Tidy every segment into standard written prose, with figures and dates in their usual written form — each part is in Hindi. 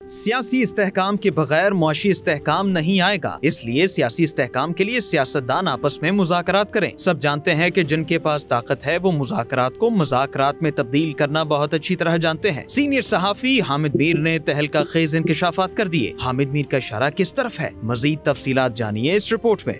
सियासी इस्तेहकाम के बगैर मुआशी इस्तेहकाम नहीं आएगा, इसलिए सियासी इस्तेहकाम के लिए सियासतदान आपस में मुज़ाकरात करें। सब जानते हैं कि जिनके पास ताकत है वो मुज़ाकरात को मज़ाकरात में तब्दील करना बहुत अच्छी तरह जानते हैं। सीनियर सहाफ़ी हामिद मीर ने तहलका खेज इंकशाफात कर दिए। हामिद मीर का इशारा किस तरफ है, मजीद तफसीलात जानिए इस रिपोर्ट में।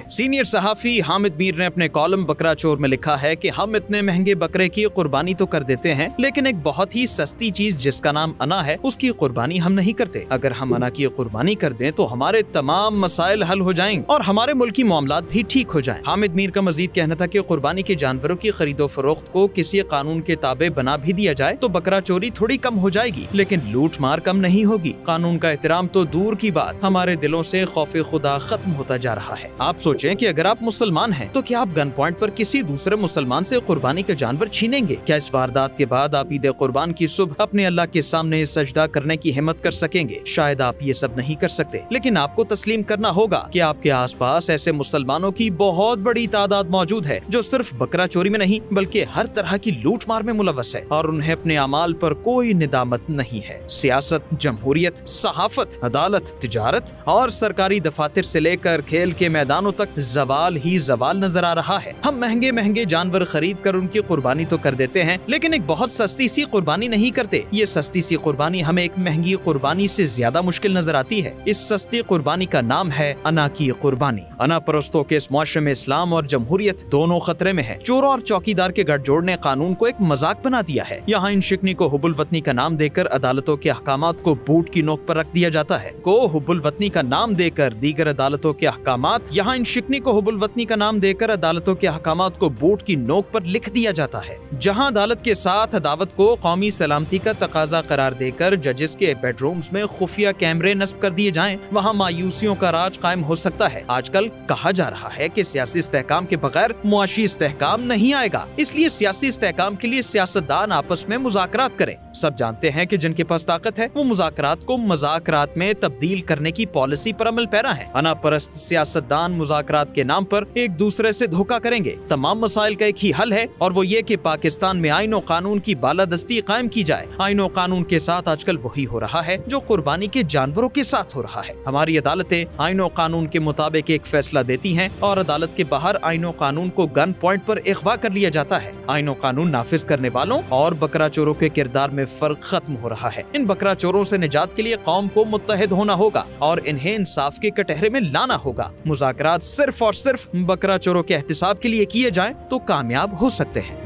सीनियर सहाफ़ी हामिद मीर ने अपने कॉलम बकरा चोर में लिखा है कि हम इतने महंगे बकरे की कुर्बानी तो कर देते हैं, लेकिन एक बहुत ही सस्ती चीज जिसका नाम अना है उसकी कुर्बानी हम नहीं करते। अगर हम अना की कुर्बानी कर दें तो हमारे तमाम मसाइल हल हो जाएंगे और हमारे मुल्की मामलात भी ठीक हो जाएं। हामिद मीर का मजीद कहना था कि कुर्बानी के जानवरों की खरीदो फरोख्त को किसी कानून के ताबे बना भी दिया जाए तो बकरा चोरी थोड़ी कम हो जाएगी, लेकिन लूट मार कम नहीं होगी। कानून का एहतराम तो दूर की बात, हमारे दिलों से खौफ खुदा खत्म होता जा रहा है। आप सोचें कि अगर आप मुसलमान हैं तो क्या आप गन पॉइंट पर किसी दूसरे मुसलमान से कुर्बानी के जानवर छीनेंगे? क्या इस वारदात के बाद आप ईद कुर्बान की सुबह अपने अल्लाह के सामने सजदा करने की हिम्मत कर सकेंगे? शायद आप ये सब नहीं कर सकते, लेकिन आपको तस्लीम करना होगा कि आपके आसपास ऐसे मुसलमानों की बहुत बड़ी तादाद मौजूद है जो सिर्फ बकरा चोरी में नहीं बल्कि हर तरह की लूट मार में मुलव्वस है और उन्हें अपने अमाल पर कोई निदामत नहीं है। सियासत, जमहूरियत, सहाफत, अदालत, तिजारत और सरकारी दफातर से लेकर खेल के मैदानों तक जवाल ही जवाल नजर आ रहा है। हम महंगे महंगे जानवर खरीद कर उनकी कुर्बानी तो कर देते हैं, लेकिन एक बहुत सस्ती सी कुर्बानी नहीं करते। ये सस्ती सी कुर्बानी हमें एक महंगी कुर्बानी से ज्यादा मुश्किल नजर आती है। इस सस्ती कुर्बानी का नाम है अना की कुर्बानी। अना परस्तों के इस मुआशरे में इस्लाम और जमहूरियत दोनों खतरे में है। चोरों और चौकीदार के गठजोड़ ने कानून को एक मजाक बना दिया है। यहाँ इन शिकनी को हुब्बुल वतनी का नाम देकर अदालतों के अहकामात को बूट की नोक पर रख दिया जाता है। को हुब्बुल वतनी का नाम देकर दीगर अदालतों के अहकामात, यहाँ इन शिकनी को हुब्बुल वतनी का नाम देकर अदालतों के अहकामात को बूट की नोक पर लिख दिया जाता है। जहां अदालत के साथ अदावत को कौमी सलामती का तकाजा करार देकर जजेस के बेडरूम्स में खुफिया कैमरे नस्ब कर दिए जाएं, वहां मायूसियों का राज कायम हो सकता है। आजकल कहा जा रहा है कि सियासी इस्तेहकाम के बगैर मुआशी इस्तेहकाम नहीं आएगा, इसलिए सियासी इस्तेहकाम के लिए सियासतदान आपस में मुज़ाकरात करें। सब जानते हैं कि जिनके पास ताकत है वो मुज़ाकरात को मज़ाकरात में तब्दील करने की पॉलिसी पर अमल पैरा है। अना परस्त सियासतदान मुज़ाकरात के नाम पर एक दूसरे से धोखा करेंगे। तमाम मसाइल का एक ही हल है और वो ये कि पाकिस्तान में आईन और कानून की बालादस्ती कायम की जाए। आईन और कानून के साथ आजकल वही हो रहा है जो कुर्बानी के जानवरों के साथ हो रहा है। हमारी अदालतें आईन और कानून के मुताबिक एक फैसला देती हैं और अदालत के बाहर आईन और कानून को गन पॉइंट पर अगवा कर लिया जाता है। आईन और कानून नाफिज करने वालों और बकरा चोरों के किरदार में फर्क खत्म हो रहा है। इन बकरा चोरों से निजात के लिए कौम को मुत्तहिद होना होगा और इन्हें इंसाफ के कटहरे में लाना होगा। मुज़ाकरात सिर्फ और सिर्फ बकरा चोरों के एहतिसाब के लिए किए जाएं तो कामयाब हो सकते हैं।